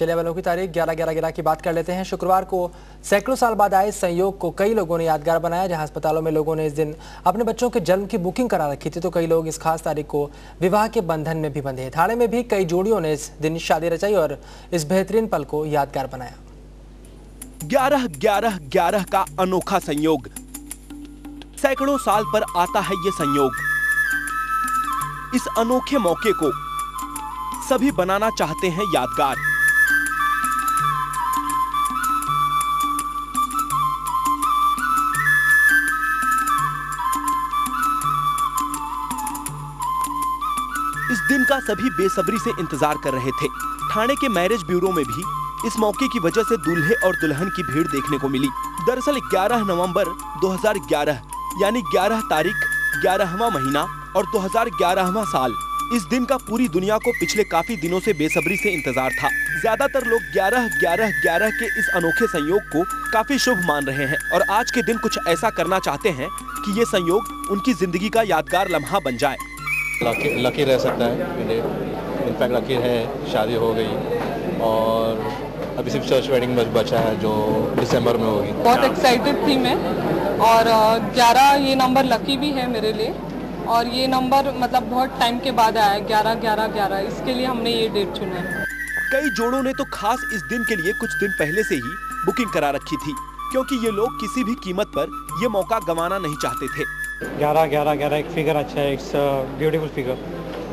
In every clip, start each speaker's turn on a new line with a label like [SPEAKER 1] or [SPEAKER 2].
[SPEAKER 1] चलिए वालों की तारीख 11/11/11 की बात कर लेते हैं। शुक्रवार को सैकड़ों साल बाद आए संयोग को कई लोगों ने यादगार बनाया। जहां अस्पतालों में लोगों ने इस दिन अपने बच्चों के जन्म की बुकिंग करा रखी थी, तो कई लोग इस खास तारीख को विवाह के बंधन में भी बंधे। थाने में भी कई जोड़ियों ने इस दिन शादी रचाई और इस बेहतरीन पल को यादगार बनाया।
[SPEAKER 2] 11/11/11 का अनोखा संयोग, सैकड़ों साल पर आता है ये संयोग। इस अनोखे मौके को सभी बनाना चाहते हैं यादगार। इस दिन का सभी बेसब्री से इंतजार कर रहे थे। थाने के मैरिज ब्यूरो में भी इस मौके की वजह से दूल्हे और दुल्हन की भीड़ देखने को मिली। दरअसल 11 नवंबर 2011 यानी 11 तारीख 11वां महीना और 2011वां साल, इस दिन का पूरी दुनिया को पिछले काफी दिनों से बेसब्री से इंतजार था। ज्यादातर लोग 11/11/11 के इस अनोखे संयोग को काफी शुभ मान रहे हैं और आज के दिन कुछ ऐसा करना चाहते हैं कि ये संयोग उनकी जिंदगी का यादगार लम्हा बन जाए।
[SPEAKER 3] लकी रह सकता है, इनफैक्ट लकी है, शादी हो गई और अभी सिर्फ चर्च वेडिंग बचा है जो दिसंबर में होगी।
[SPEAKER 4] बहुत एक्साइटेड थी मैं और 11 ये नंबर लकी भी है मेरे लिए और ये नंबर मतलब बहुत टाइम के बाद आया है, 11/11/11, इसके लिए हमने ये डेट चुना है।
[SPEAKER 2] कई जोड़ों ने तो खास इस दिन के लिए कुछ दिन पहले से ही बुकिंग करा रखी थी, क्योंकि ये लोग किसी भी कीमत पर ये मौका गंवाना नहीं चाहते थे।
[SPEAKER 5] 11/11/11 एक फिगर अच्छा है, इट्स ब्यूटीफुल फिगर।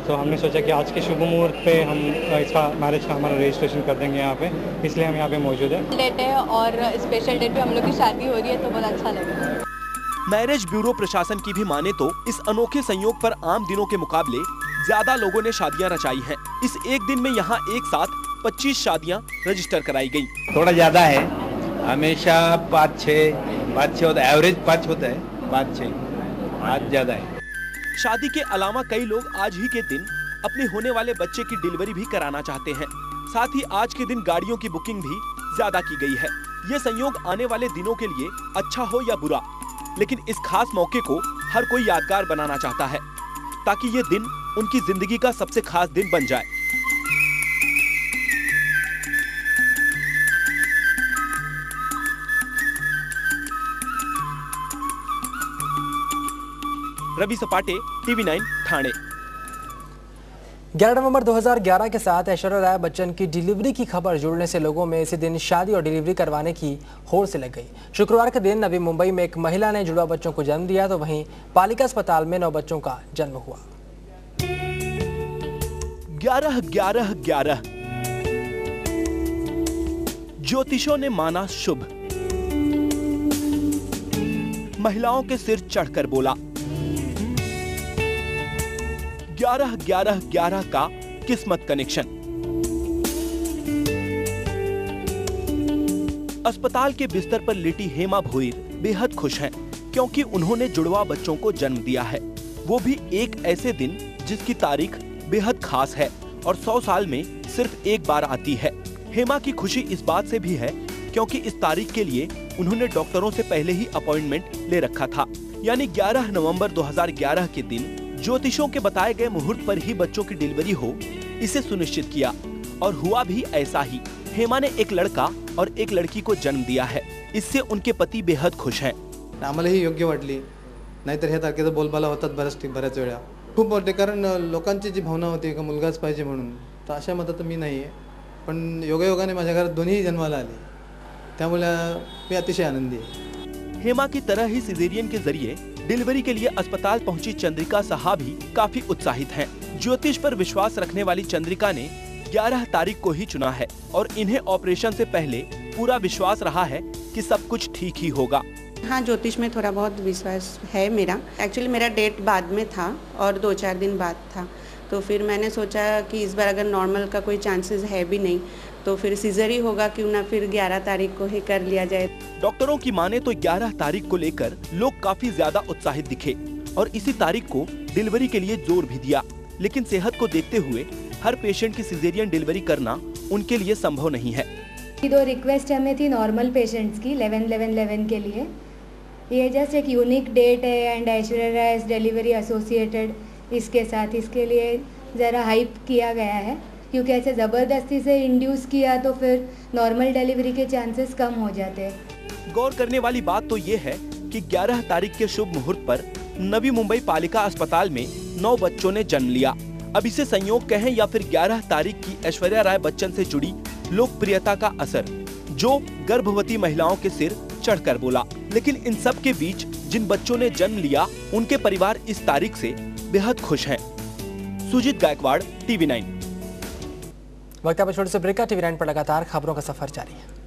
[SPEAKER 5] तो हमने सोचा कि आज के शुभ मुहूर्त पे हम इसका मैरिज का हमारा रजिस्ट्रेशन कर देंगे यहाँ पे, इसलिए हम यहाँ पे मौजूद है।
[SPEAKER 6] डेट है और स्पेशल डेट पे हम लोग की शादी हो रही है, तो बहुत अच्छा लगा।
[SPEAKER 2] मैरिज ब्यूरो प्रशासन की भी माने तो इस अनोखे संयोग पर आम दिनों के मुकाबले ज्यादा लोगों ने शादियां रचाई हैं। इस एक दिन में यहाँ एक साथ 25 शादियां रजिस्टर कराई गई।
[SPEAKER 7] थोड़ा ज्यादा है, हमेशा 5-6 होता है, एवरेज 5 होता है, 5-6 आज ज्यादा है।
[SPEAKER 2] शादी के अलावा कई लोग आज ही के दिन अपने होने वाले बच्चे की डिलीवरी भी कराना चाहते हैं। साथ ही आज के दिन गाड़ियों की बुकिंग भी ज्यादा की गई है। ये संयोग आने वाले दिनों के लिए अच्छा हो या बुरा, लेकिन इस खास मौके को हर कोई यादगार बनाना चाहता है ताकि ये दिन उनकी जिंदगी का सबसे खास दिन बन जाए। रवि सपाटे, TV9 थाने।
[SPEAKER 1] 11 नवंबर 2011 के साथ ऐश्वर्या राय बच्चन की डिलीवरी की खबर जुड़ने से लोगों में इसी दिन शादी और डिलीवरी करवाने की होड़ से लग गई। शुक्रवार के दिन नवी मुंबई में एक महिला ने जुड़वा बच्चों को जन्म दिया, तो वहीं पालिका अस्पताल में 9 बच्चों का जन्म हुआ।
[SPEAKER 2] 11/11/11 ज्योतिषों ने माना शुभ, महिलाओं के सिर चढ़कर बोला 11/11/11 का किस्मत कनेक्शन। अस्पताल के बिस्तर पर लेटी हेमा भोईर बेहद खुश हैं, क्योंकि उन्होंने जुड़वा बच्चों को जन्म दिया है, वो भी एक ऐसे दिन जिसकी तारीख बेहद खास है और 100 साल में सिर्फ एक बार आती है। हेमा की खुशी इस बात से भी है क्योंकि इस तारीख के लिए उन्होंने डॉक्टरों से पहले ही अपॉइंटमेंट ले रखा था, यानी 11 नवंबर 2011 के दिन ज्योतिषों के बताए गए मुहूर्त पर ही बच्चों की डिलीवरी हो, इसे सुनिश्चित किया और हुआ भी ऐसा ही। हेमा ने एक लड़का और एक लड़की को जन्म दिया है, इससे उनके पति बेहद खुश हैं।
[SPEAKER 8] आम्हाला ही योग्य वाटली, नाहीतर ह्या तारखेचा बोलबाला होतात बऱ्याच वेळा। खूप वाटते, कारण लोकांची जी भावना होती का मुलगाच पाहिजे म्हणून, तर अशा मतात मी नाही आहे, पण योगायोगाने माझ्या घरात दोन्ही जन्माला आले, त्यामुळे मी अतिशय आनंदी आहे।
[SPEAKER 2] हेमा की तरह ही सिजेरियन के जरिए डिलीवरी के लिए अस्पताल पहुंची चंद्रिका साहा भी काफी उत्साहित हैं। ज्योतिष पर विश्वास रखने वाली चंद्रिका ने 11 तारीख को ही चुना है और इन्हें ऑपरेशन से पहले पूरा विश्वास रहा है कि सब कुछ ठीक ही होगा।
[SPEAKER 9] हाँ, ज्योतिष में थोड़ा बहुत विश्वास है मेरा। एक्चुअली मेरा डेट बाद में था और 2-4 दिन बाद था, तो फिर मैंने सोचा कि इस बार अगर नॉर्मल का कोई चांसेस है भी नहीं तो फिर सीजर ही होगा, क्यों ना फिर 11 तारीख को ही कर लिया जाए।
[SPEAKER 2] डॉक्टरों की माने तो 11 तारीख को लेकर लोग काफी ज्यादा उत्साहित दिखे और इसी तारीख को डिलीवरी के लिए जोर भी दिया, लेकिन सेहत को देखते हुए हर पेशेंट की सिजेरियन डिलीवरी करना उनके लिए संभव नहीं है।
[SPEAKER 10] 2 रिक्वेस्ट हमें थी नॉर्मल पेशेंट्स की 11/11/11 के लिए। ये जस्ट एक यूनिक डेट है and Aishwarya Rai delivery associated इसके साथ, इसके लिए ज़रा हाइप किया गया है क्योंकि ऐसे ज़बरदस्ती से इंड्यूस किया तो फिर नॉर्मल डिलीवरी के चांसेस कम हो जाते हैं।
[SPEAKER 2] गौर करने वाली बात तो ये है कि 11 तारीख के शुभ मुहूर्त पर नवी मुंबई पालिका अस्पताल में 9 बच्चों ने जन्म लिया। अब इसे संयोग कहें या फिर 11 तारीख की ऐश्वर्या राय बच्चन से जुड़ी लोकप्रियता का असर, जो गर्भवती महिलाओं के सिर चढ़कर बोला। लेकिन इन सब के बीच जिन बच्चों ने जन्म लिया, उनके परिवार इस तारीख से बेहद खुश हैं। सुजीत गायकवाड़, TV9।
[SPEAKER 1] वक्त अब छोटे से ब्रेक का। TV9 पर लगातार खबरों का सफर जारी है।